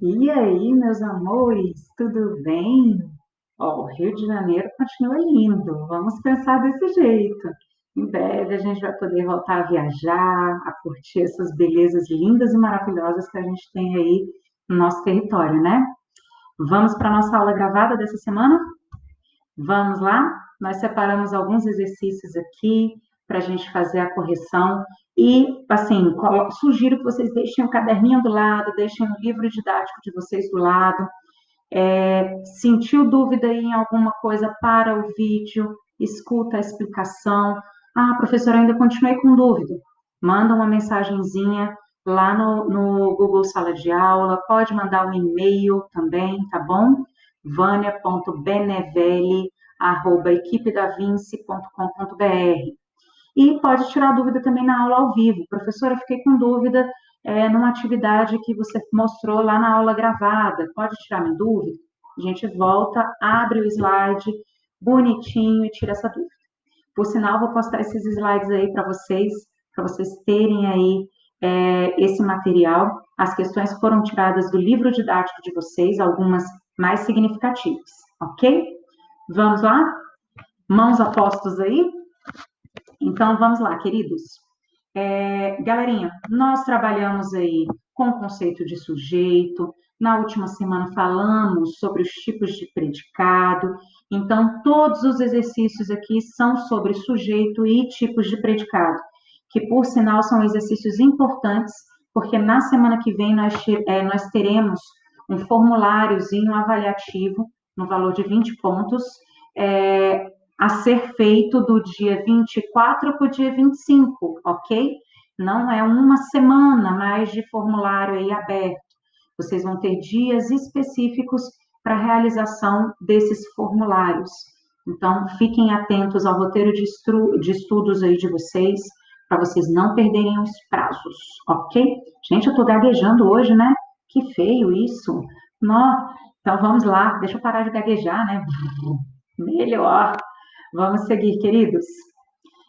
E aí, meus amores, tudo bem? Ó, o Rio de Janeiro continua lindo, vamos pensar desse jeito. Em breve a gente vai poder voltar a viajar, a curtir essas belezas lindas e maravilhosas que a gente tem aí no nosso território, né? Vamos para a nossa aula gravada dessa semana? Vamos lá? Nós separamos alguns exercícios aqui para a gente fazer a correção. E, assim, sugiro que vocês deixem o caderninho do lado, deixem o livro didático de vocês do lado. Sentiu dúvida em alguma coisa, para o vídeo, escuta a explicação. Ah, professora, ainda continuei com dúvida. Manda uma mensagenzinha lá no Google Sala de Aula, pode mandar um e-mail também, tá bom? vania.benevelli@equipedavinci.com.br. E pode tirar dúvida também na aula ao vivo. Professora, fiquei com dúvida numa atividade que você mostrou lá na aula gravada. Pode tirar minha dúvida? A gente volta, abre o slide bonitinho e tira essa dúvida. Por sinal, vou postar esses slides aí para vocês terem aí esse material. As questões foram tiradas do livro didático de vocês, algumas mais significativas, ok? Vamos lá? Mãos a postos aí? Então, vamos lá, queridos. Galerinha, nós trabalhamos aí com o conceito de sujeito. Na última semana falamos sobre os tipos de predicado. Então, todos os exercícios aqui são sobre sujeito e tipos de predicado, que por sinal são exercícios importantes, porque na semana que vem nós teremos um formuláriozinho avaliativo no valor de 20 pontos, é, a ser feito do dia 24 para o dia 25, ok? Não é uma semana mais de formulário aí aberto. Vocês vão ter dias específicos para a realização desses formulários. Então, fiquem atentos ao roteiro de estudos aí de vocês, para vocês não perderem os prazos, ok? Gente, eu estou gaguejando hoje, né? Que feio isso. Não. Então, vamos lá. Deixa eu parar de gaguejar, né? Melhor. Vamos seguir, queridos.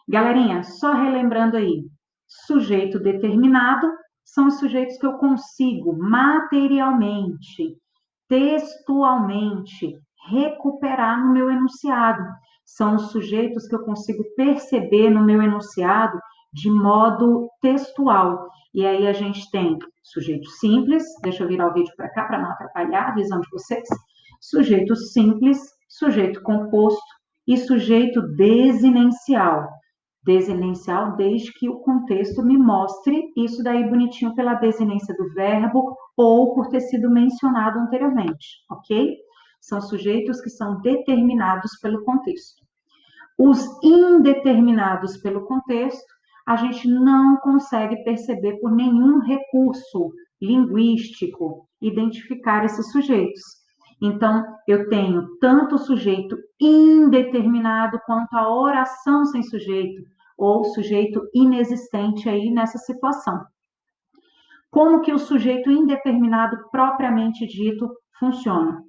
Galerinha, só relembrando aí, sujeito determinado são os sujeitos que eu consigo materialmente, textualmente, recuperar no meu enunciado. São os sujeitos que eu consigo perceber no meu enunciado de modo textual. E aí a gente tem sujeito simples, deixa eu virar o vídeo para cá para não atrapalhar a visão de vocês. Sujeito simples, sujeito composto e sujeito desinencial. Desinencial desde que o contexto me mostre isso daí bonitinho pela desinência do verbo ou por ter sido mencionado anteriormente, ok? São sujeitos que são determinados pelo contexto. Os indeterminados pelo contexto, a gente não consegue perceber por nenhum recurso linguístico identificar esses sujeitos. Então, eu tenho tanto o sujeito indeterminado quanto a oração sem sujeito, ou sujeito inexistente aí nessa situação. Como que o sujeito indeterminado propriamente dito funciona?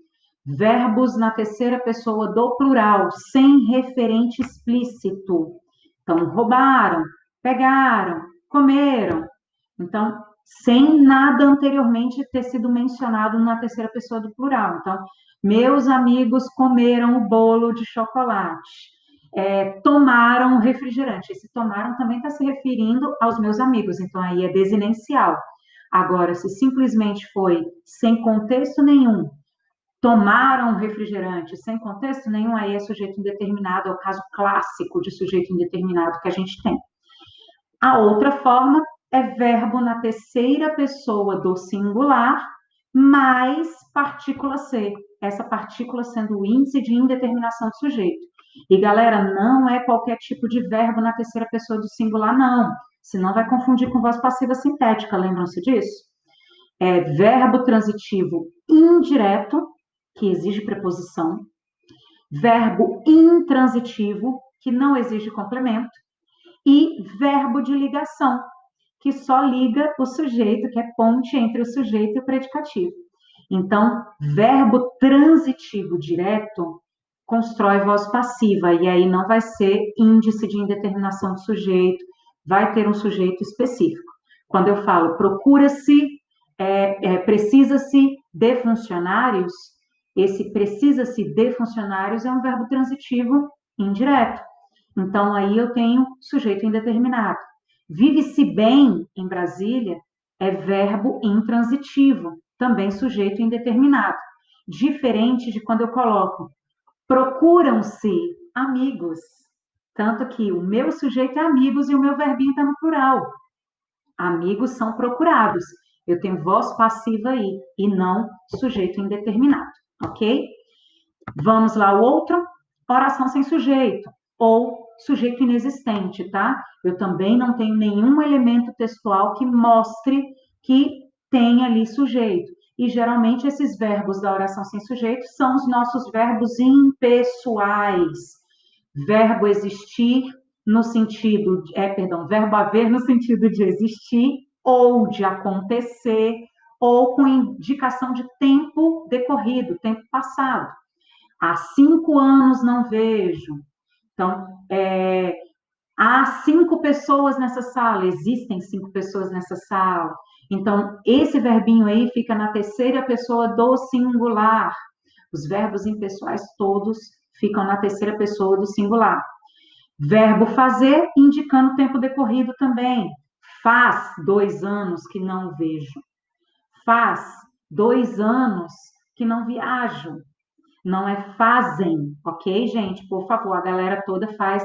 Verbos na terceira pessoa do plural, sem referente explícito. Então, roubaram, pegaram, comeram. Então, sem nada anteriormente ter sido mencionado na terceira pessoa do plural. Então, meus amigos comeram o bolo de chocolate. Tomaram refrigerante. Esse tomaram também está se referindo aos meus amigos, então aí é desinencial. Agora, se simplesmente foi sem contexto nenhum, tomaram refrigerante sem contexto nenhum, aí é sujeito indeterminado, é o caso clássico de sujeito indeterminado que a gente tem. A outra forma é verbo na terceira pessoa do singular, mais partícula ser. Essa partícula sendo o índice de indeterminação do sujeito. E, galera, não é qualquer tipo de verbo na terceira pessoa do singular, não. Senão vai confundir com voz passiva sintética, lembram-se disso? É verbo transitivo indireto, que exige preposição, verbo intransitivo, que não exige complemento, e verbo de ligação, que só liga o sujeito, que é ponte entre o sujeito e o predicativo. Então, verbo transitivo direto constrói voz passiva, e aí não vai ser índice de indeterminação do sujeito, vai ter um sujeito específico. Quando eu falo procura-se precisa-se de funcionários, esse precisa-se de funcionários é um verbo transitivo indireto. Então, aí eu tenho sujeito indeterminado. Vive-se bem em Brasília é verbo intransitivo, também sujeito indeterminado. Diferente de quando eu coloco procuram-se amigos. Tanto que o meu sujeito é amigos e o meu verbinho está no plural. Amigos são procurados. Eu tenho voz passiva aí e não sujeito indeterminado, ok? Vamos lá, o outro, oração sem sujeito ou sujeito inexistente, tá? Eu também não tenho nenhum elemento textual que mostre que tem ali sujeito. E geralmente esses verbos da oração sem sujeito são os nossos verbos impessoais. Verbo existir no sentido, verbo haver no sentido de existir ou de acontecer, ou com indicação de tempo decorrido, tempo passado. Há 5 anos não vejo. Então, há 5 pessoas nessa sala, existem 5 pessoas nessa sala. Então, esse verbinho aí fica na terceira pessoa do singular. Os verbos impessoais todos ficam na terceira pessoa do singular. Verbo fazer, indicando tempo decorrido também. Faz 2 anos que não vejo. Faz 2 anos que não viajo. Não é fazem, ok, gente? Por favor, a galera toda faz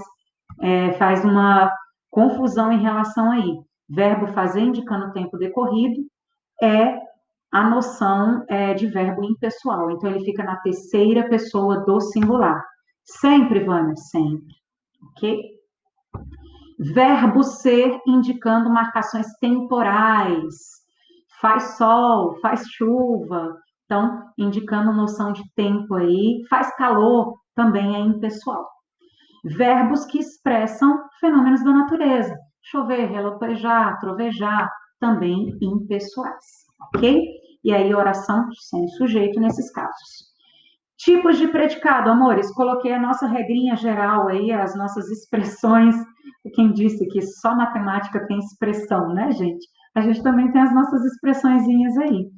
uma confusão em relação aí. Verbo fazer indicando tempo decorrido é a noção de verbo impessoal. Então, ele fica na terceira pessoa do singular. Sempre, Vânia, sempre. Ok? Verbo ser indicando marcações temporais. Faz sol, faz chuva. Então, indicando noção de tempo aí. Faz calor, também é impessoal. Verbos que expressam fenômenos da natureza. Chover, relampaguear, trovejar, também impessoais, ok? E aí, oração sem sujeito nesses casos. Tipos de predicado, amores, coloquei a nossa regrinha geral aí, as nossas expressões. Quem disse que só matemática tem expressão, né, gente? A gente também tem as nossas expressõezinhas aí.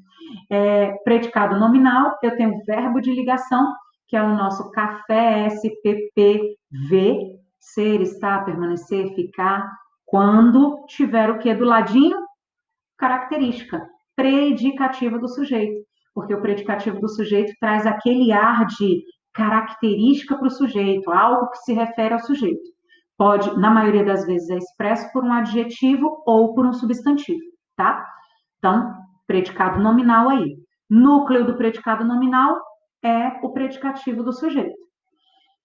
Predicado nominal, eu tenho verbo de ligação, que é o nosso café, SPPV, ser, estar, permanecer, ficar. Quando tiver o que do ladinho? Característica, predicativa do sujeito, porque o predicativo do sujeito traz aquele ar de característica para o sujeito, algo que se refere ao sujeito. Pode, na maioria das vezes, é expresso por um adjetivo ou por um substantivo, tá? Então, predicado nominal aí. Núcleo do predicado nominal é o predicativo do sujeito.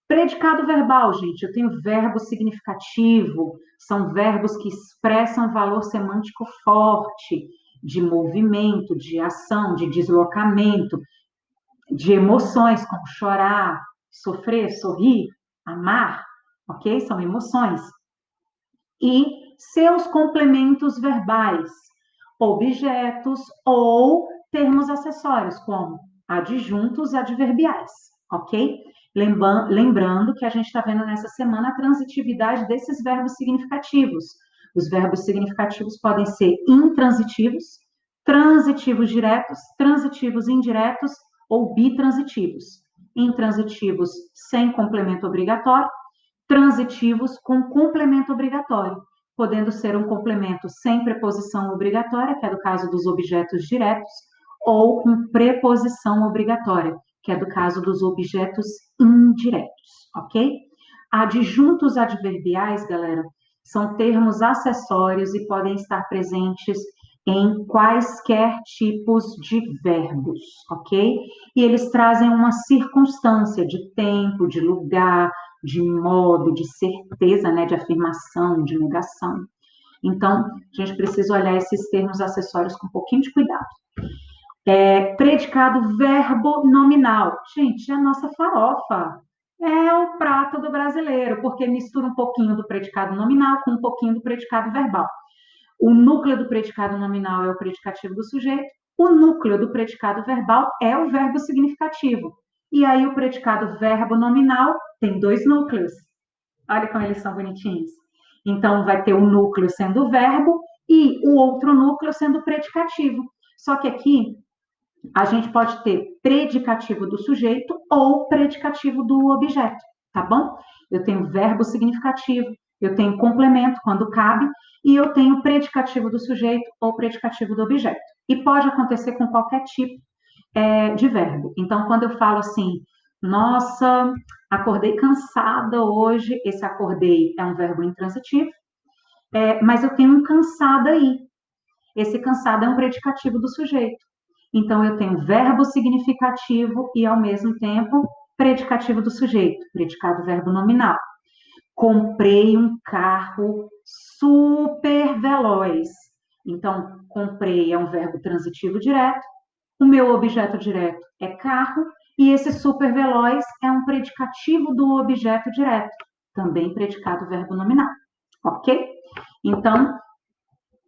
Predicado verbal, gente, eu tenho verbo significativo, são verbos que expressam valor semântico forte, de movimento, de ação, de deslocamento, de emoções, como chorar, sofrer, sorrir, amar, ok? São emoções. E seus complementos verbais, objetos ou termos acessórios, como adjuntos adverbiais, ok? Lembrando que a gente está vendo nessa semana a transitividade desses verbos significativos. Os verbos significativos podem ser intransitivos, transitivos diretos, transitivos indiretos ou bitransitivos. Intransitivos sem complemento obrigatório, transitivos com complemento obrigatório, podendo ser um complemento sem preposição obrigatória, que é do caso dos objetos diretos, ou com preposição obrigatória, que é do caso dos objetos indiretos, ok? Adjuntos adverbiais, galera, são termos acessórios e podem estar presentes em quaisquer tipos de verbos, ok? E eles trazem uma circunstância de tempo, de lugar, de modo, de certeza, né, de afirmação, de negação. Então, a gente precisa olhar esses termos acessórios com um pouquinho de cuidado. Predicado verbo nominal. Gente, é a nossa farofa. É o prato do brasileiro, porque mistura um pouquinho do predicado nominal com um pouquinho do predicado verbal. O núcleo do predicado nominal é o predicativo do sujeito, o núcleo do predicado verbal é o verbo significativo. E aí o predicado verbo nominal tem 2 núcleos. Olha como eles são bonitinhos. Então vai ter o núcleo sendo o verbo e o outro núcleo sendo o predicativo. Só que aqui a gente pode ter predicativo do sujeito ou predicativo do objeto, tá bom? Eu tenho verbo significativo, eu tenho complemento quando cabe, e eu tenho predicativo do sujeito ou predicativo do objeto. E pode acontecer com qualquer tipo de verbo. Então, quando eu falo assim, nossa, acordei cansada hoje, esse acordei é um verbo intransitivo, mas eu tenho um cansada aí. Esse cansado é um predicativo do sujeito. Então, eu tenho verbo significativo e, ao mesmo tempo, predicativo do sujeito, predicado verbo nominal. Comprei um carro super veloz. Então, comprei é um verbo transitivo direto, o meu objeto direto é carro, e esse super veloz é um predicativo do objeto direto, também predicado verbo nominal. Ok? Então,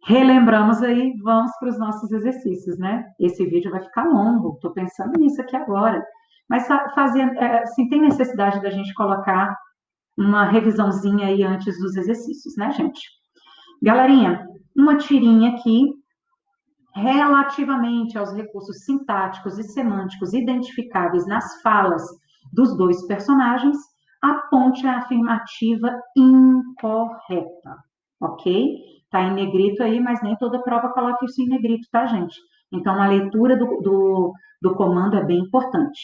relembramos aí, vamos para os nossos exercícios, né? Esse vídeo vai ficar longo, estou pensando nisso aqui agora. Mas assim, tem necessidade da gente colocar uma revisãozinha aí antes dos exercícios, né, gente? Galerinha, uma tirinha aqui relativamente aos recursos sintáticos e semânticos identificáveis nas falas dos dois personagens, aponte a afirmativa incorreta, ok? Tá em negrito aí, mas nem toda prova coloca isso em negrito, tá, gente? Então, a leitura do comando é bem importante.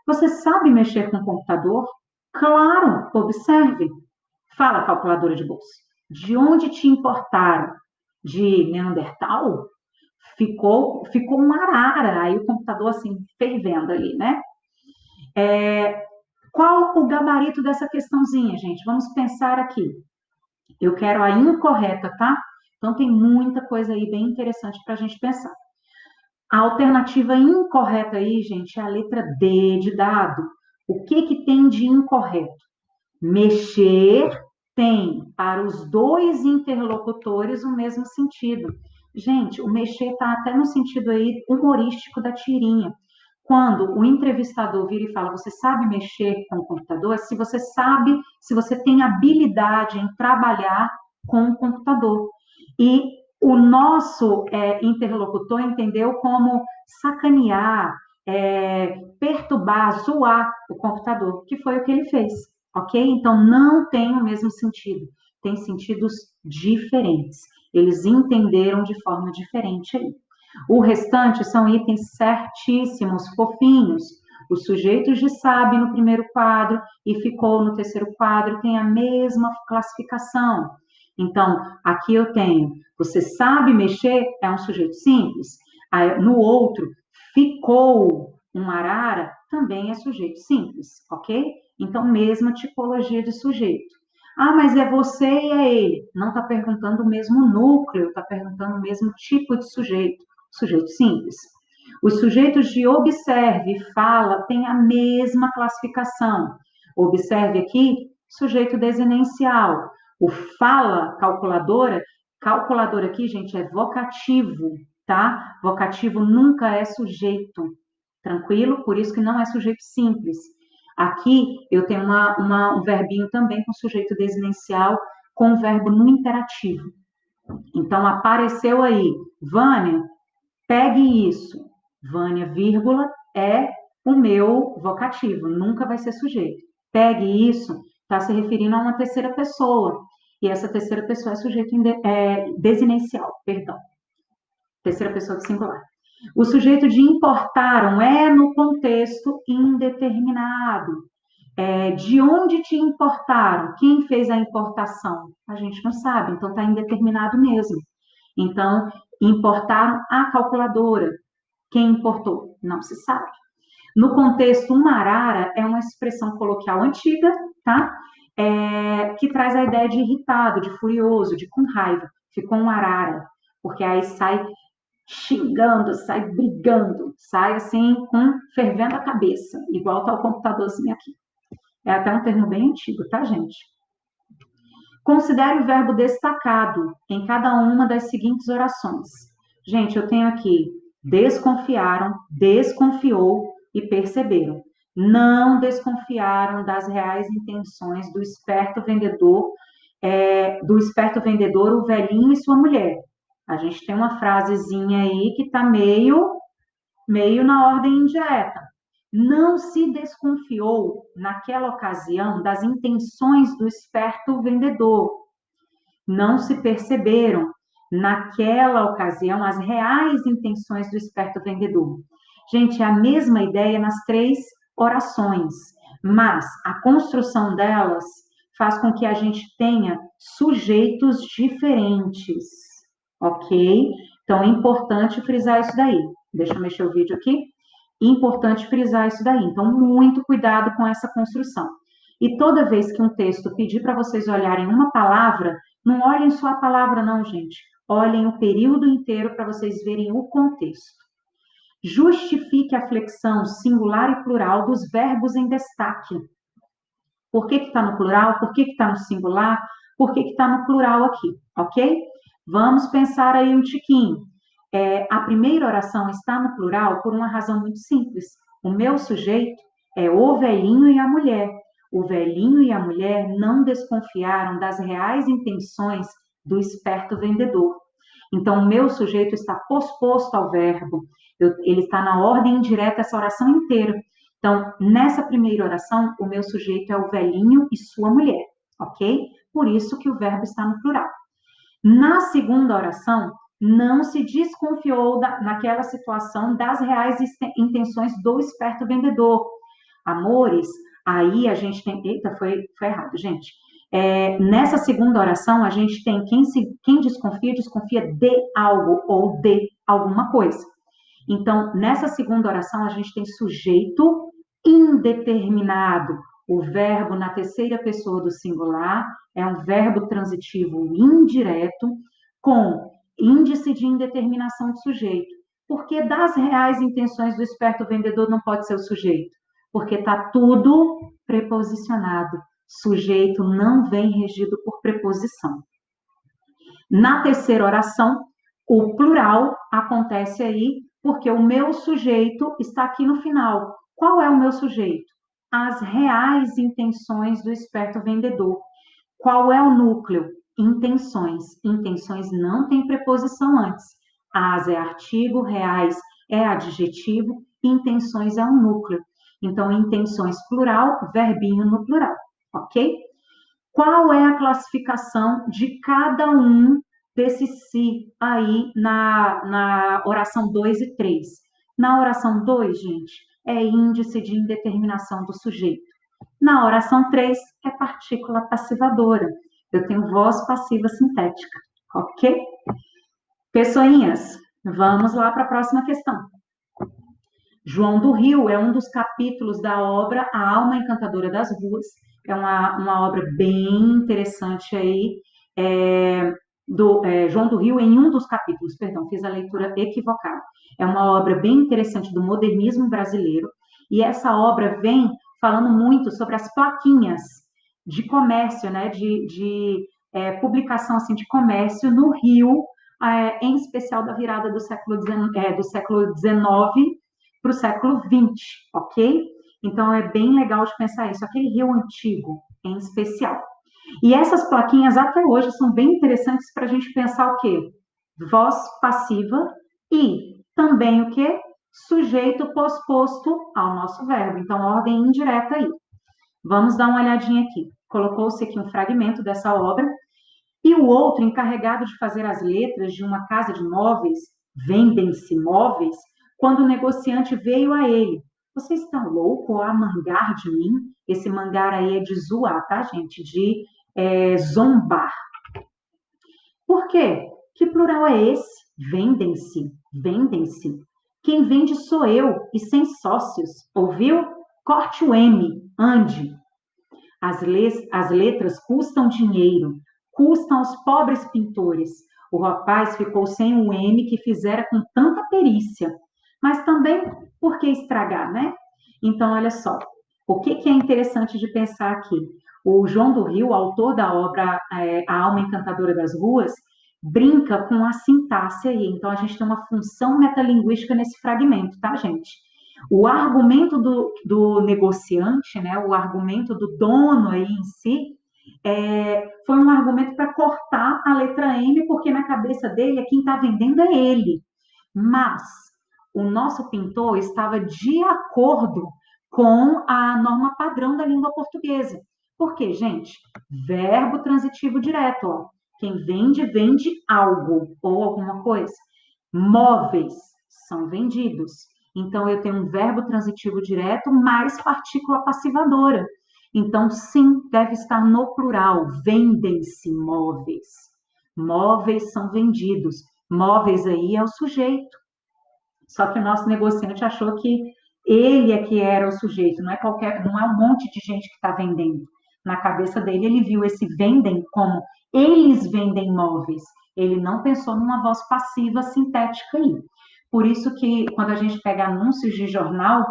Você sabe mexer com o computador? Claro, observe. Fala, calculadora de bolsa. De onde te importaram? De Neandertal? Ficou uma arara, aí o computador assim, fervendo ali, né? Qual o gabarito dessa questãozinha, gente? Vamos pensar aqui. Eu quero a incorreta, tá? Então tem muita coisa aí bem interessante para a gente pensar. A alternativa incorreta aí, gente, é a letra D de dado. O que que tem de incorreto? Mexer tem para os dois interlocutores o mesmo sentido. Gente, o mexer está até no sentido aí humorístico da tirinha. Quando o entrevistador vira e fala, você sabe mexer com o computador? Se você sabe, se você tem habilidade em trabalhar com o computador. E o nosso interlocutor entendeu como sacanear, perturbar, zoar o computador, que foi o que ele fez, ok? Então, não tem o mesmo sentido, tem sentidos diferentes. Eles entenderam de forma diferente aí. O restante são itens certíssimos, fofinhos. O sujeito de sabe no primeiro quadro e ficou no terceiro quadro tem a mesma classificação. Então, aqui eu tenho, você sabe mexer, é um sujeito simples. Aí, no outro, ficou um arara, também é sujeito simples, ok? Então, mesma tipologia de sujeito. Ah, mas é você e é ele. Não está perguntando o mesmo núcleo, está perguntando o mesmo tipo de sujeito. Sujeito simples. Os sujeitos de observe e fala têm a mesma classificação. Observe aqui, sujeito desinencial. O fala, calculadora aqui, gente, é vocativo, tá? Vocativo nunca é sujeito, tranquilo? Por isso que não é sujeito simples. Aqui eu tenho um verbinho também com sujeito desinencial, com o verbo no imperativo. Então, apareceu aí, Vânia, pegue isso. Vânia, vírgula, é o meu vocativo, nunca vai ser sujeito. Pegue isso, está se referindo a uma terceira pessoa. E essa terceira pessoa é sujeito desinencial, perdão. Terceira pessoa do singular. O sujeito de importaram é no contexto indeterminado. De onde te importaram? Quem fez a importação? A gente não sabe, então está indeterminado mesmo. Então, importaram a calculadora. Quem importou? Não se sabe. No contexto, uma arara é uma expressão coloquial antiga, tá? Que traz a ideia de irritado, de furioso, de com raiva. Ficou um arara, porque aí sai xingando, sai brigando, sai assim, fervendo a cabeça, igual está o computadorzinho aqui. É até um termo bem antigo, tá, gente? Considere o verbo destacado em cada uma das seguintes orações. Gente, eu tenho aqui desconfiaram, desconfiou e perceberam. Não desconfiaram das reais intenções do esperto vendedor, o velhinho e sua mulher. A gente tem uma frasezinha aí que está meio na ordem indireta. Não se desconfiou, naquela ocasião, das intenções do esperto vendedor. Não se perceberam, naquela ocasião, as reais intenções do esperto vendedor. Gente, é a mesma ideia nas três orações, mas a construção delas faz com que a gente tenha sujeitos diferentes, ok? Então é importante frisar isso daí. Deixa eu mexer o vídeo aqui. Importante frisar isso daí. Então, muito cuidado com essa construção. E toda vez que um texto pedir para vocês olharem uma palavra, não olhem só a palavra, não, gente. Olhem o período inteiro para vocês verem o contexto. Justifique a flexão singular e plural dos verbos em destaque. Por que está no plural? Por que está no singular? Por que está no plural aqui? Ok? Vamos pensar aí um tiquinho. A primeira oração está no plural por uma razão muito simples. O meu sujeito é o velhinho e a mulher. O velhinho e a mulher não desconfiaram das reais intenções do esperto vendedor. Então, o meu sujeito está posposto ao verbo. Ele está na ordem indireta essa oração inteira. Então, nessa primeira oração, o meu sujeito é o velhinho e sua mulher, ok? Por isso que o verbo está no plural. Na segunda oração, não se desconfiou naquela situação das reais intenções do esperto vendedor. Amores, aí a gente tem. Eita, foi errado, gente. Nessa segunda oração, a gente tem quem desconfia, desconfia de algo ou de alguma coisa. Então, nessa segunda oração, a gente tem sujeito indeterminado. O verbo na terceira pessoa do singular é um verbo transitivo indireto com índice de indeterminação de sujeito. Porque das reais intenções do esperto vendedor não pode ser o sujeito? Porque está tudo preposicionado. Sujeito não vem regido por preposição. Na terceira oração, o plural acontece aí porque o meu sujeito está aqui no final. Qual é o meu sujeito? As reais intenções do esperto vendedor. Qual é o núcleo? Intenções. Intenções não tem preposição antes. As é artigo, reais é adjetivo, intenções é um núcleo. Então, intenções plural, verbinho no plural, ok? Qual é a classificação de cada um desses si aí na oração 2 e 3? Na oração 2, gente, é índice de indeterminação do sujeito. Na oração 3, é partícula passivadora. Eu tenho voz passiva sintética, ok? Pessoinhas, vamos lá para a próxima questão. João do Rio é um dos capítulos da obra A Alma Encantadora das Ruas. É uma obra bem interessante aí, João do Rio em um dos capítulos, perdão, fiz a leitura equivocada. É uma obra bem interessante do modernismo brasileiro, e essa obra vem falando muito sobre as plaquinhas de comércio, né, de publicação assim, de comércio no Rio, em especial da virada do século XIX para o século XX, ok? Então, é bem legal de pensar isso, aquele rio antigo, em especial. E essas plaquinhas, até hoje, são bem interessantes para a gente pensar o quê? Voz passiva e também o quê? Sujeito posposto ao nosso verbo. Então, ordem indireta aí. Vamos dar uma olhadinha aqui. Colocou-se aqui um fragmento dessa obra. E o outro, encarregado de fazer as letras de uma casa de móveis, vendem-se móveis, quando o negociante veio a ele. Você está louco a mangar de mim? Esse mangar aí é de zoar, tá, gente? De zombar. Por quê? Que plural é esse? Vendem-se, vendem-se. Quem vende sou eu, e sem sócios. Ouviu? Corte o M, ande. As letras custam dinheiro, custam aos pobres pintores. O rapaz ficou sem o M que fizera com tanta perícia. Mas também, por que estragar, né? Então, olha só, o que é interessante de pensar aqui? O João do Rio, autor da obra A Alma Encantadora das Ruas, brinca com a sintaxe aí. Então, a gente tem uma função metalinguística nesse fragmento, tá, gente? O argumento do negociante, né, o argumento do dono aí em si, Foi um argumento para cortar a letra M, porque na cabeça dele, quem está vendendo é ele. Mas o nosso pintor estava de acordo com a norma padrão da língua portuguesa. Por quê, gente? Verbo transitivo direto, ó. Quem vende, vende algo ou alguma coisa. Móveis são vendidos. Então, eu tenho um verbo transitivo direto mais partícula passivadora. Então, sim, deve estar no plural. Vendem-se móveis. Móveis são vendidos. Móveis aí é o sujeito. Só que o nosso negociante achou que ele é que era o sujeito, não é um monte de gente que está vendendo. Na cabeça dele, ele viu esse vendem como eles vendem móveis. Ele não pensou numa voz passiva sintética aí. Por isso que quando a gente pega anúncios de jornal,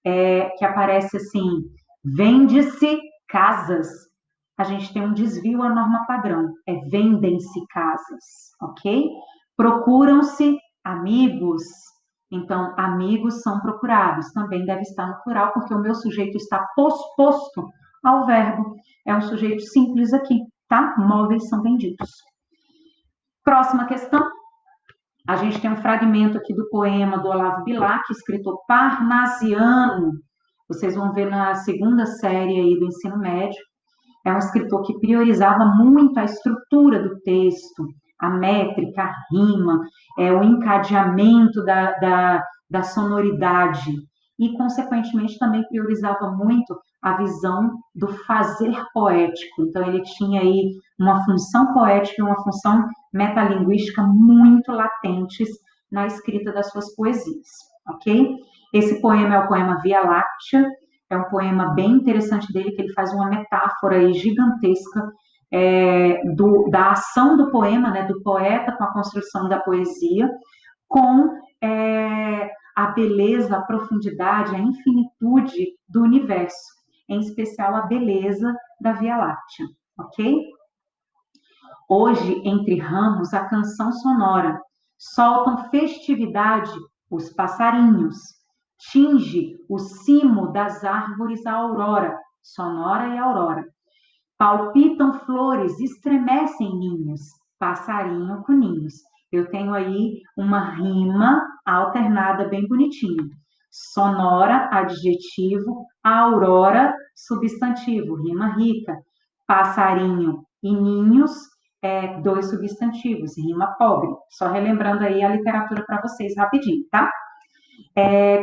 que aparece assim, vende-se casas, a gente tem um desvio à norma padrão, vendem-se casas, ok? Procuram-se amigos, então, amigos são procurados, também deve estar no plural, porque o meu sujeito está posposto ao verbo. É um sujeito simples aqui, tá? Móveis são vendidos. Próxima questão. A gente tem um fragmento aqui do poema do Olavo Bilac, escritor parnasiano. Vocês vão ver na segunda série aí do ensino médio. É um escritor que priorizava muito a estrutura do texto, a métrica, a rima, o encadeamento da sonoridade e, consequentemente, também priorizava muito a visão do fazer poético. Então, ele tinha aí uma função poética e uma função metalinguística muito latentes na escrita das suas poesias, ok? Esse poema é o poema Via Láctea, é um poema bem interessante dele, que ele faz uma metáfora aí gigantesca da ação do poema, né, do poeta com a construção da poesia, com a beleza, a profundidade, a infinitude do universo, em especial a beleza da Via Láctea, ok? Hoje, entre ramos, a canção sonora, soltam festividade os passarinhos, tinge o cimo das árvores a aurora, sonora e aurora. Palpitam flores, estremecem ninhos, passarinho com ninhos. Eu tenho aí uma rima alternada bem bonitinha. Sonora, adjetivo, aurora, substantivo, rima rica. Passarinho e ninhos, dois substantivos, rima pobre. Só relembrando aí a literatura para vocês rapidinho, tá?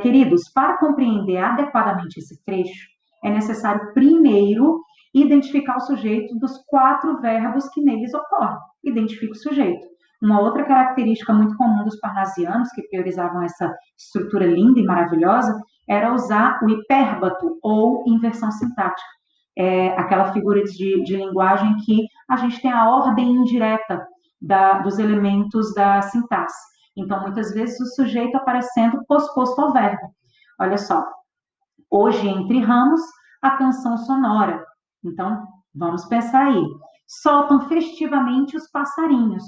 Queridos, para compreender adequadamente esse trecho, é necessário primeiro identificar o sujeito dos 4 verbos que neles ocorrem. Identifica o sujeito. Uma outra característica muito comum dos parnasianos, que priorizavam essa estrutura linda e maravilhosa, era usar o hipérbato ou inversão sintática. Aquela figura de linguagem que a gente tem a ordem indireta dos elementos da sintaxe. Então, muitas vezes, o sujeito aparecendo posposto ao verbo. Olha só, hoje entre ramos, a canção sonora. Então, vamos pensar aí. Soltam festivamente os passarinhos.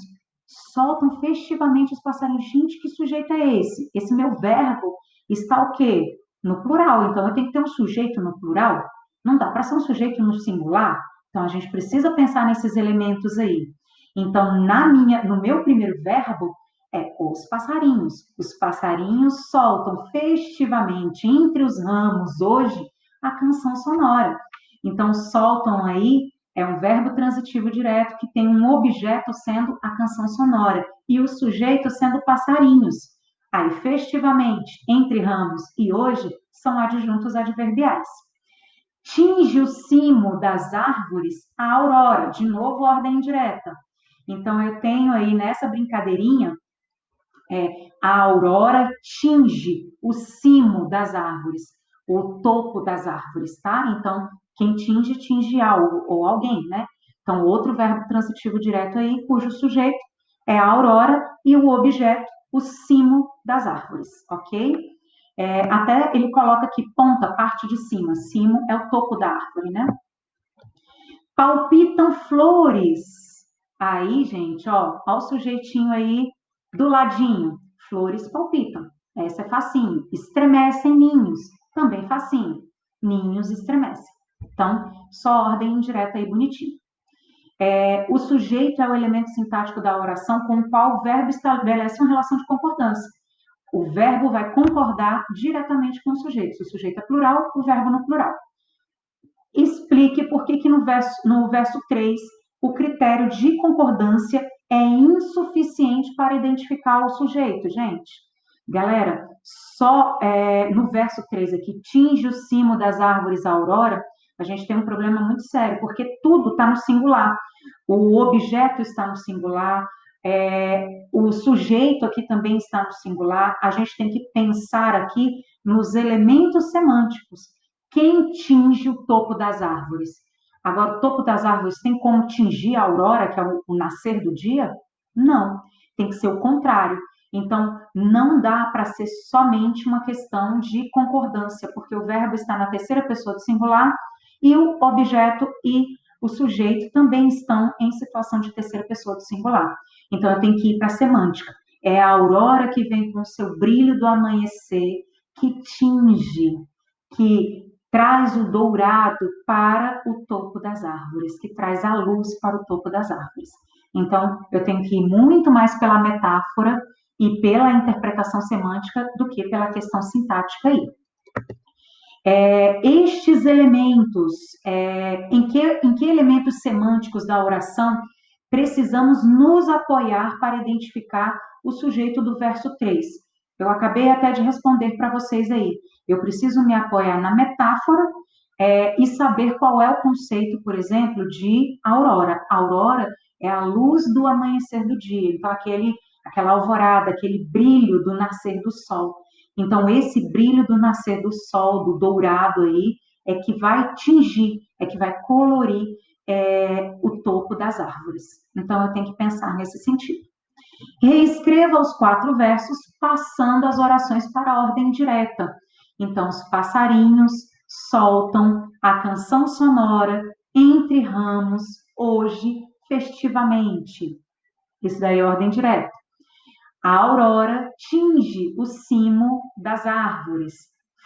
Soltam festivamente os passarinhos. Gente, que sujeito é esse? Esse meu verbo está o quê? No plural. Então, eu tenho que ter um sujeito no plural? Não dá para ser um sujeito no singular? Então, a gente precisa pensar nesses elementos aí. Então, no meu primeiro verbo, os passarinhos. Os passarinhos soltam festivamente entre os ramos hoje a canção sonora. Então, soltam aí é um verbo transitivo direto que tem um objeto sendo a canção sonora e o sujeito sendo passarinhos. Aí, festivamente, entre ramos e hoje são adjuntos adverbiais. Tinge o cimo das árvores a aurora, de novo ordem direta. Então, eu tenho aí nessa brincadeirinha a aurora tinge o cimo das árvores, o topo das árvores, tá? Então, quem tinge, tinge algo ou alguém, né? Então, outro verbo transitivo direto aí, cujo sujeito é a aurora e o objeto, o cimo das árvores, ok? Até ele coloca aqui ponta, parte de cima. Cimo é o topo da árvore, né? Palpitam flores. Aí, gente, ó o sujeitinho aí do ladinho. Flores palpitam. Essa é facinho. Estremecem ninhos. Também facinho. Ninhos estremecem. Então, só ordem indireta aí bonitinho. O sujeito é o elemento sintático da oração com o qual o verbo estabelece uma relação de concordância. O verbo vai concordar diretamente com o sujeito. Se o sujeito é plural, o verbo no plural. Explique por que no verso 3 o critério de concordância é insuficiente para identificar o sujeito, gente. Galera, só no verso 3 aqui, tinge o cimo das árvores a aurora, a gente tem um problema muito sério, porque tudo está no singular. O objeto está no singular, o sujeito aqui também está no singular, a gente tem que pensar aqui nos elementos semânticos. Quem tinge o topo das árvores? Agora, o topo das árvores tem como tingir a aurora, que é o nascer do dia? Não, tem que ser o contrário. Então, não dá para ser somente uma questão de concordância, porque o verbo está na terceira pessoa do singular e o objeto e o sujeito também estão em situação de terceira pessoa do singular. Então, eu tenho que ir para a semântica. É a aurora que vem com o seu brilho do amanhecer, que tinge, que traz o dourado para o topo das árvores, que traz a luz para o topo das árvores. Então, eu tenho que ir muito mais pela metáfora e pela interpretação semântica do que pela questão sintática aí. Estes elementos, em que elementos semânticos da oração precisamos nos apoiar para identificar o sujeito do verso 3? Eu acabei até de responder para vocês aí. Eu preciso me apoiar na metáfora e saber qual é o conceito, por exemplo, de aurora. A aurora é a luz do amanhecer do dia, então aquela alvorada, aquele brilho do nascer do sol. Então, esse brilho do nascer do sol, do dourado aí, é que vai tingir, é que vai colorir o topo das árvores. Então, eu tenho que pensar nesse sentido. Reescreva os 4 versos, passando as orações para a ordem direta. Então, os passarinhos soltam a canção sonora entre ramos, hoje, festivamente. Isso daí é ordem direta. A aurora tinge o cimo das árvores,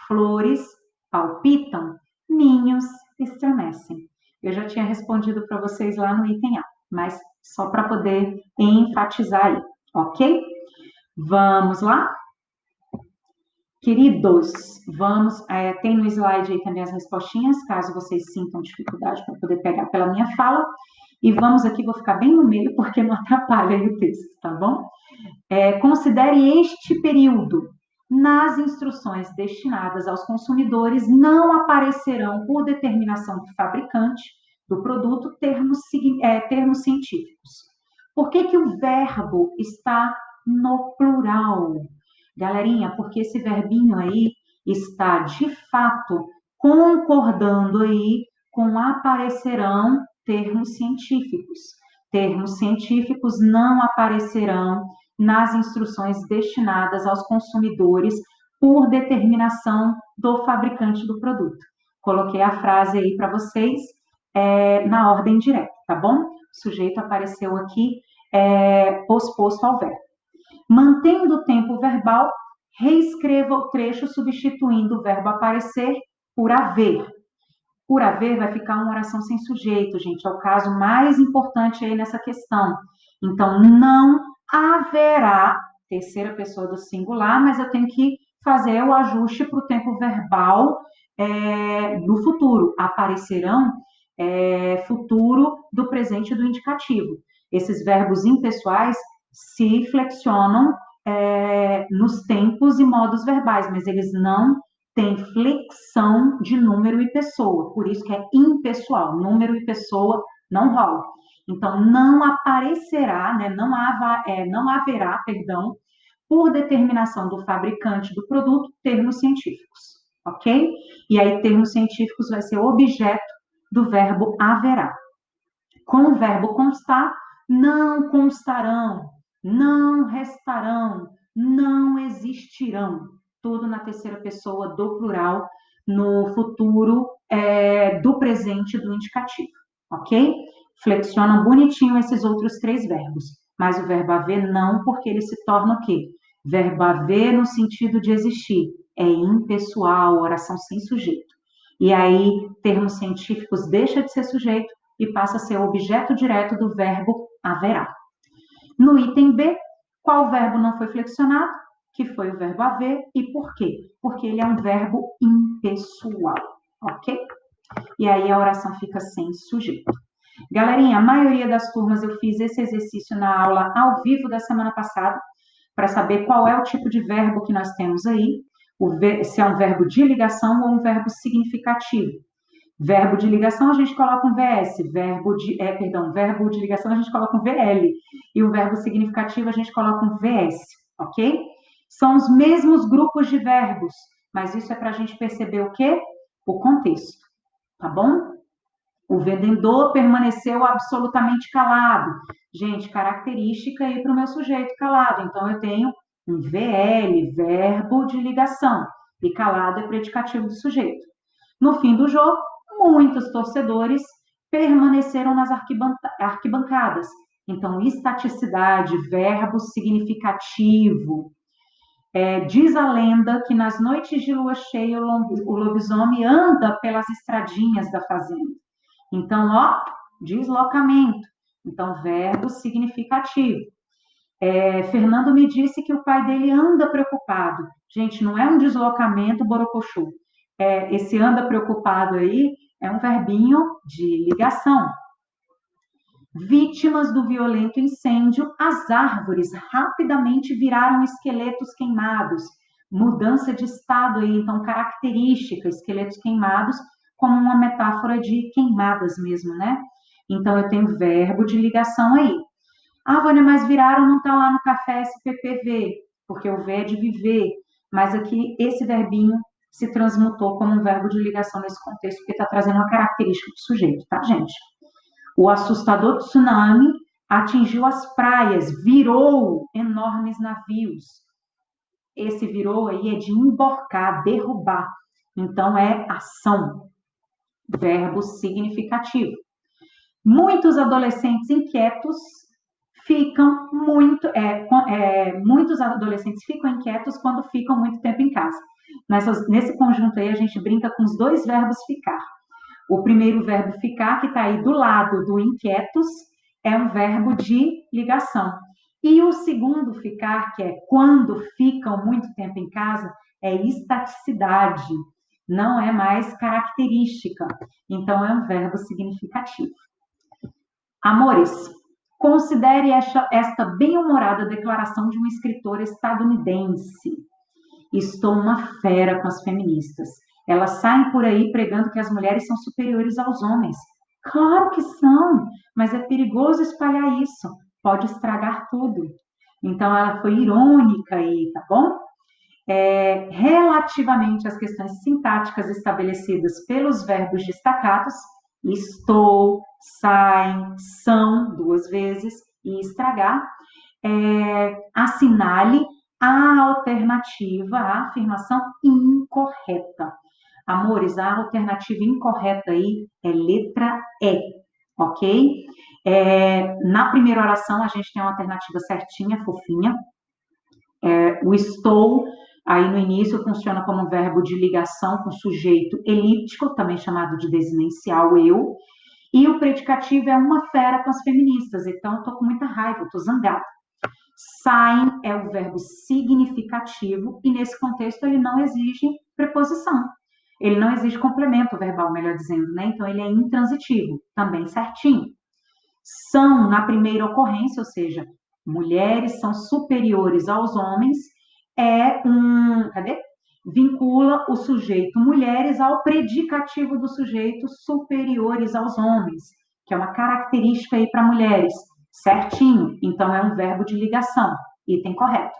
flores palpitam, ninhos estremecem. Eu já tinha respondido para vocês lá no item A, mas só para poder enfatizar aí, ok? Vamos lá? Queridos, vamos. Tem no slide aí também as respostinhas, caso vocês sintam dificuldade para poder pegar pela minha fala. E vamos aqui, vou ficar bem no meio, porque não atrapalha aí o texto, tá bom? Considere este período. Nas instruções destinadas aos consumidores, não aparecerão, por determinação do fabricante do produto, termos científicos. Por que o verbo está no plural? Galerinha, porque esse verbinho aí está, de fato, concordando aí com aparecerão termos científicos. Termos científicos não aparecerão nas instruções destinadas aos consumidores por determinação do fabricante do produto. Coloquei a frase aí para vocês na ordem direta, tá bom? O sujeito apareceu aqui posposto ao verbo. Mantendo o tempo verbal, reescreva o trecho substituindo o verbo aparecer por haver. Por haver vai ficar uma oração sem sujeito, gente. É o caso mais importante aí nessa questão. Então, não haverá terceira pessoa do singular, mas eu tenho que fazer o ajuste para o tempo verbal no futuro. Aparecerão futuro do presente do indicativo. Esses verbos impessoais se flexionam nos tempos e modos verbais, mas eles não têm flexão de número e pessoa, por isso que é impessoal, número e pessoa não rola. Então, não aparecerá, né, não haverá, perdão, por determinação do fabricante do produto, termos científicos, ok? E aí, termos científicos vai ser objeto do verbo haverá. Com o verbo constar, não constarão, não restarão, não existirão. Tudo na terceira pessoa do plural, no futuro do presente do indicativo, ok? Flexionam bonitinho esses outros 3 verbos, mas o verbo haver não, porque ele se torna o quê? Verbo haver no sentido de existir, é impessoal, oração sem sujeito. E aí, termos científicos deixa de ser sujeito, e passa a ser o objeto direto do verbo haverá. No item B, qual verbo não foi flexionado? Que foi o verbo haver. E por quê? Porque ele é um verbo impessoal, ok? E aí a oração fica sem sujeito. Galerinha, a maioria das turmas eu fiz esse exercício na aula ao vivo da semana passada, para saber qual é o tipo de verbo que nós temos aí, se é um verbo de ligação ou um verbo significativo. Verbo de ligação a gente coloca um VS, verbo de ligação a gente coloca um VL, e o verbo significativo a gente coloca um VS, ok? São os mesmos grupos de verbos, mas isso é para a gente perceber o quê? O contexto, tá bom? O vendedor permaneceu absolutamente calado. Gente, característica aí para o meu sujeito calado. Então, eu tenho um VL, verbo de ligação, e calado é predicativo do sujeito. No fim do jogo, muitos torcedores permaneceram nas arquibancadas. Então, estaticidade, verbo significativo. Diz a lenda que nas noites de lua cheia o lobisomem anda pelas estradinhas da fazenda. Então, ó, deslocamento. Então, verbo significativo. Fernando me disse que o pai dele anda preocupado. Gente, não é um deslocamento borocochô. Esse anda preocupado aí é um verbinho de ligação. Vítimas do violento incêndio, as árvores rapidamente viraram esqueletos queimados. Mudança de estado aí, então, característica, esqueletos queimados, como uma metáfora de queimadas mesmo, né? Então, eu tenho verbo de ligação aí. Ah, Vânia, mas viraram não está lá no café SPPV, porque o V é de viver, mas aqui esse verbinho se transmutou como um verbo de ligação nesse contexto, porque está trazendo uma característica do sujeito, tá, gente? O assustador tsunami atingiu as praias, virou enormes navios. Esse virou aí é de emborcar, derrubar. Então, é ação, verbo significativo. Muitos adolescentes inquietos muitos adolescentes ficam inquietos quando ficam muito tempo em casa. Nesse conjunto aí, a gente brinca com os dois verbos ficar. O primeiro verbo ficar, que está aí do lado do inquietos, é um verbo de ligação. E o segundo ficar, que é quando ficam muito tempo em casa, é estaticidade, não é mais característica. Então, é um verbo significativo. Amores, considere esta bem-humorada declaração de um escritor estadunidense. Estou uma fera com as feministas. Elas saem por aí pregando que as mulheres são superiores aos homens. Claro que são, mas é perigoso espalhar isso. Pode estragar tudo. Então, ela foi irônica aí, tá bom? Relativamente às questões sintáticas estabelecidas pelos verbos destacados, estou, saem, são, duas vezes, e estragar, assinale a alternativa, a afirmação incorreta. Amores, a alternativa incorreta aí é letra E, ok? Na primeira oração, a gente tem uma alternativa certinha, fofinha. O estou, aí no início, funciona como um verbo de ligação com sujeito elíptico, também chamado de desinencial, eu. E o predicativo é uma fera com as feministas, então eu tô com muita raiva, eu tô zangada. Saem é o verbo significativo e nesse contexto ele não exige preposição. Ele não exige complemento verbal, melhor dizendo, né? Então ele é intransitivo, também certinho. São na primeira ocorrência, ou seja, mulheres são superiores aos homens, vincula o sujeito mulheres ao predicativo do sujeito superiores aos homens, que é uma característica aí para mulheres. Certinho, então é um verbo de ligação, item correto.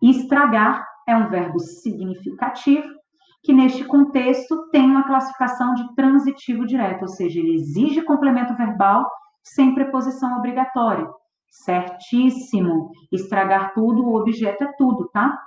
Estragar é um verbo significativo, que neste contexto tem uma classificação de transitivo direto, ou seja, ele exige complemento verbal sem preposição obrigatória. Certíssimo. Estragar tudo, o objeto é tudo, tá?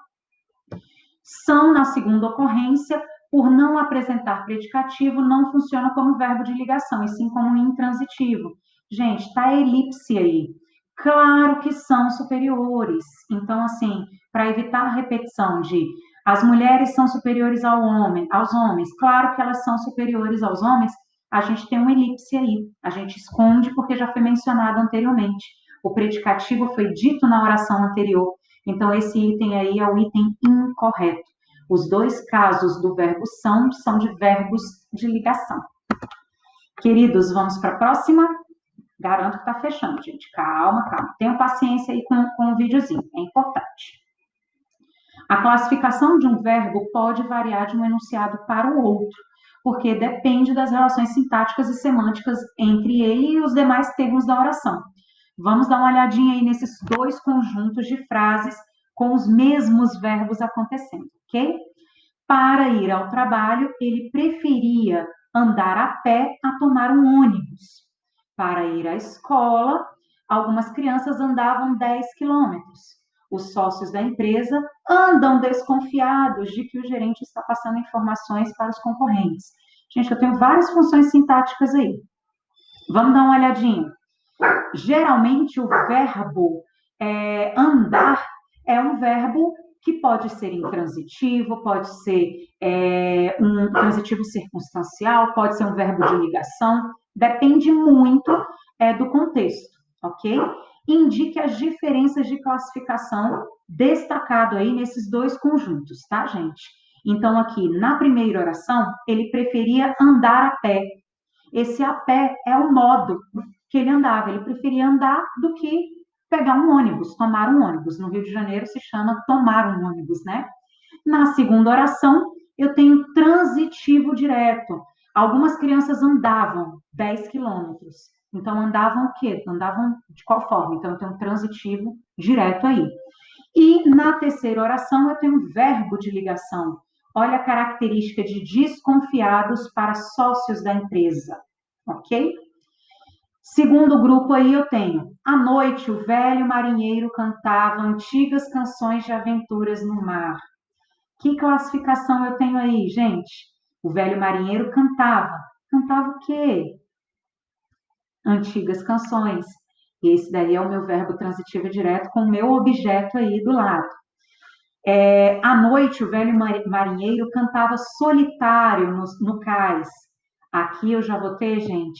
São, na segunda ocorrência, por não apresentar predicativo, não funciona como verbo de ligação, e sim como intransitivo. Gente, tá a elipse aí. Claro que são superiores. Então, assim, para evitar a repetição de as mulheres são superiores aos homens, claro que elas são superiores aos homens, a gente tem uma elipse aí. A gente esconde porque já foi mencionado anteriormente. O predicativo foi dito na oração anterior. Então, esse item aí é o item incorreto. Os dois casos do verbo são de verbos de ligação. Queridos, vamos para a próxima? Garanto que está fechando, gente. Calma, calma. Tenham paciência aí com o videozinho, é importante. A classificação de um verbo pode variar de um enunciado para o outro, porque depende das relações sintáticas e semânticas entre ele e os demais termos da oração. Vamos dar uma olhadinha aí nesses dois conjuntos de frases com os mesmos verbos acontecendo, ok? Para ir ao trabalho, ele preferia andar a pé a tomar um ônibus. Para ir à escola, algumas crianças andavam 10 quilômetros. Os sócios da empresa andam desconfiados de que o gerente está passando informações para os concorrentes. Gente, eu tenho várias funções sintáticas aí. Vamos dar uma olhadinha. Geralmente, o verbo andar é um verbo que pode ser intransitivo, pode ser um transitivo circunstancial, pode ser um verbo de ligação, depende muito do contexto, ok? Indique as diferenças de classificação destacado aí nesses dois conjuntos, tá, gente? Então, aqui, na primeira oração, ele preferia andar a pé. Esse a pé é o modo que ele andava, ele preferia andar do que pegar um ônibus, tomar um ônibus. No Rio de Janeiro se chama tomar um ônibus, né? Na segunda oração, eu tenho transitivo direto. Algumas crianças andavam 10 quilômetros. Então, andavam o quê? Andavam de qual forma? Então, eu tenho um transitivo direto aí. E na terceira oração, eu tenho um verbo de ligação. Olha a característica de desconfiados para sócios da empresa, ok? Segundo grupo aí eu tenho, à noite o velho marinheiro cantava antigas canções de aventuras no mar. Que classificação eu tenho aí, gente? O velho marinheiro cantava. Cantava o quê? Antigas canções. Esse daí é o meu verbo transitivo direto com o meu objeto aí do lado. À noite, o velho marinheiro cantava solitário no cais. Aqui eu já vou ter, gente,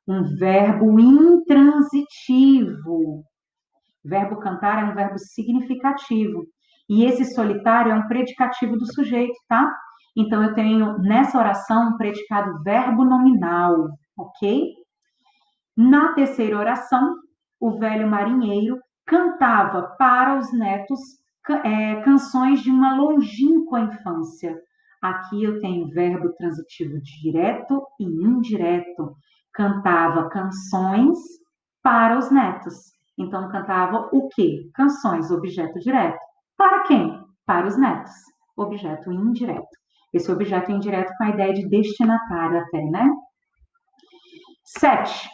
um verbo intransitivo. Verbo cantar é um verbo significativo. E esse solitário é um predicativo do sujeito, tá? Então, eu tenho nessa oração um predicado verbo nominal, ok? Na terceira oração, o velho marinheiro cantava para os netos canções de uma longínqua infância. Aqui eu tenho verbo transitivo direto e indireto. Cantava canções para os netos. Então, cantava o quê? Canções, objeto direto. Para quem? Para os netos. Objeto indireto. Esse objeto indireto com a ideia de destinatário até, né? 7.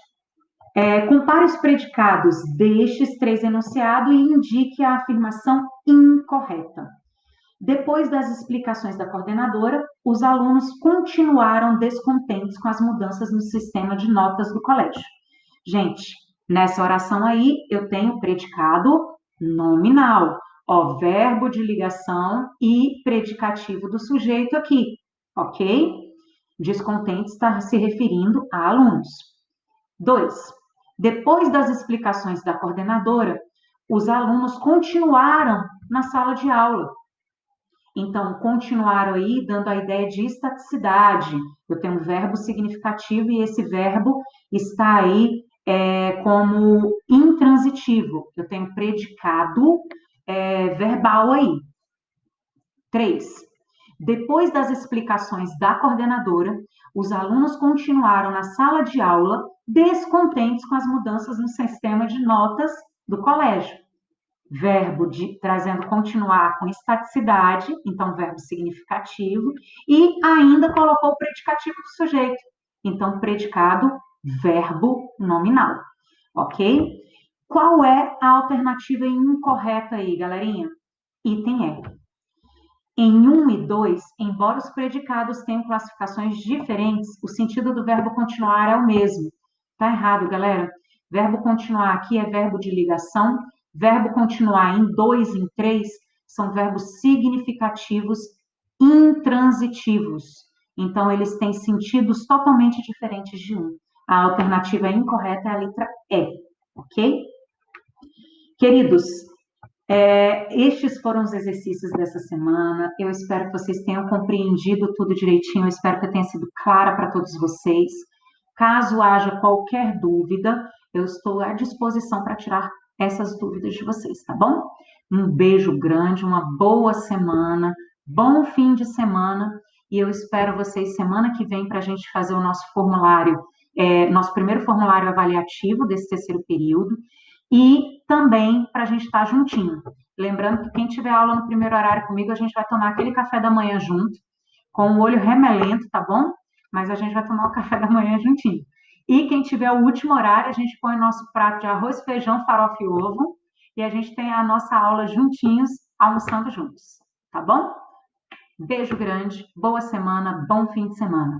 Compare os predicados destes três enunciados e indique a afirmação incorreta. Depois das explicações da coordenadora, os alunos continuaram descontentes com as mudanças no sistema de notas do colégio. Gente, nessa oração aí, eu tenho predicado nominal, ó, verbo de ligação e predicativo do sujeito aqui, ok? Descontente está se referindo a alunos. 2. Depois das explicações da coordenadora, os alunos continuaram na sala de aula. Então, continuaram aí dando a ideia de estaticidade. Eu tenho um verbo significativo e esse verbo está aí como intransitivo. Eu tenho predicado verbal aí. 3. Depois das explicações da coordenadora, os alunos continuaram na sala de aula descontentes com as mudanças no sistema de notas do colégio. Verbo trazendo continuar com estaticidade, então verbo significativo, e ainda colocou o predicativo do sujeito. Então, predicado, verbo nominal, ok? Qual é a alternativa incorreta aí, galerinha? Item E. Em 1 e 2, embora os predicados tenham classificações diferentes, o sentido do verbo continuar é o mesmo. Tá errado, galera. Verbo continuar aqui é verbo de ligação. Verbo continuar em 2 e em 3 são verbos significativos intransitivos. Então, eles têm sentidos totalmente diferentes de um. A alternativa incorreta é a letra E, ok? Queridos, estes foram os exercícios dessa semana. Eu espero que vocês tenham compreendido tudo direitinho. Eu espero que eu tenha sido clara para todos vocês. Caso haja qualquer dúvida, eu estou à disposição para tirar essas dúvidas de vocês, tá bom? Um beijo grande, uma boa semana, bom fim de semana, e eu espero vocês semana que vem para a gente fazer o nosso formulário, nosso primeiro formulário avaliativo desse terceiro período, e também para a gente estar juntinho. Lembrando que quem tiver aula no primeiro horário comigo, a gente vai tomar aquele café da manhã junto, com o olho remelento, tá bom? Mas a gente vai tomar o café da manhã juntinho. E quem tiver o último horário, a gente põe o nosso prato de arroz, feijão, farofa e ovo, e a gente tem a nossa aula juntinhos, almoçando juntos, tá bom? Beijo grande, boa semana, bom fim de semana.